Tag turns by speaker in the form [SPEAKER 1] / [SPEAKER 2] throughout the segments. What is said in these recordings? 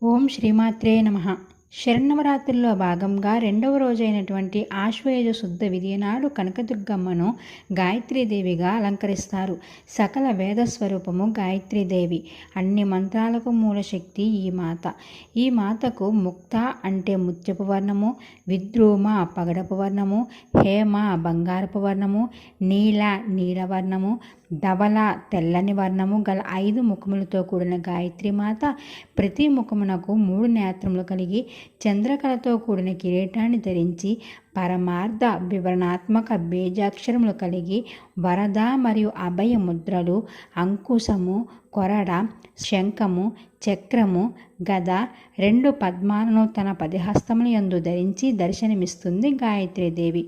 [SPEAKER 1] ఓం శ్రీమాత్రే నమః. శరన్నవరాత్రుల్లో భాగంగా రెండవ రోజైనటువంటి ఆశ్వయుజ శుద్ధ విధియ నాడు కనకదుర్గమ్మను గాయత్రీదేవిగా అలంకరిస్తారు. సకల వేద స్వరూపము గాయత్రీదేవి. అన్ని మంత్రాలకు మూలశక్తి ఈ మాత. ఈ మాతకు ముక్త అంటే ముత్యపు వర్ణము, విద్రూమ పగడపు వర్ణము, హేమ బంగారపు వర్ణము, నీల నీలవర్ణము, ధవల తెల్లని వర్ణము గల 5 ముఖములతో కూడిన గాయత్రి మాత ప్రతి ముఖమునకు 3 నేత్రములు కలిగి చంద్రకళతో కూడిన కిరీటాన్ని ధరించి పరమార్థ వివరణాత్మక బీజాక్షరములు కలిగి వరద మరియు అభయ ముద్రలు, అంకుశము, కొరడ, శంఖము, చక్రము, గద, 2 పద్మాలను తన 10 హస్తముల యందు ధరించి దర్శనమిస్తుంది గాయత్రీదేవి.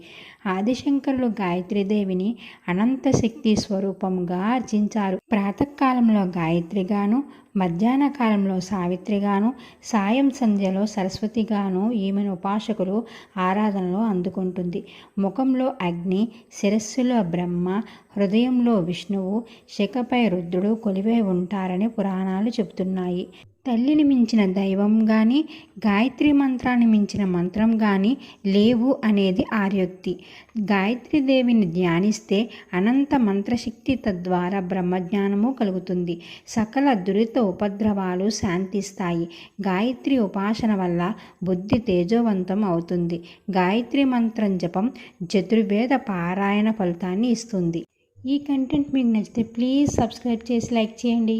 [SPEAKER 1] ఆదిశంకరులు గాయత్రీదేవిని అనంత శక్తి స్వరూపంగా అర్చించారు. ప్రాతకాలంలో గాయత్రిగాను, మధ్యాహ్న కాలంలో సావిత్రిగాను, సాయం సంధ్యలో సరస్వతిగాను ఈమెను ఉపాసకులు ఆరాధనలో అందుకుంటుంది. ముఖంలో అగ్ని, శిరస్సులో బ్రహ్మ, హృదయంలో విష్ణువు, శిఖపై రుద్రుడు కొలివై ఉంటారని పురాణాలు చెబుతున్నాయి. తల్లిని మించిన దైవం కానీ, గాయత్రి మంత్రాన్ని మించిన మంత్రం కానీ లేవు అనేది ఆర్యోక్తి. గాయత్రీదేవిని ధ్యానిస్తే అనంత మంత్రశక్తి తద్వారా బ్రహ్మజ్ఞానము కలుగుతుంది. సకల దురిత ఉపద్రవాలు శాంతిస్తాయి. గాయత్రి ఉపాసన వల్ల బుద్ధి తేజోవంతం అవుతుంది. గాయత్రి మంత్రం జపం చతుర్వేద పారాయణ ఫలితాన్ని ఇస్తుంది. ఈ కంటెంట్ మీకు నచ్చితే ప్లీజ్ సబ్స్క్రైబ్ చేసి లైక్ చేయండి.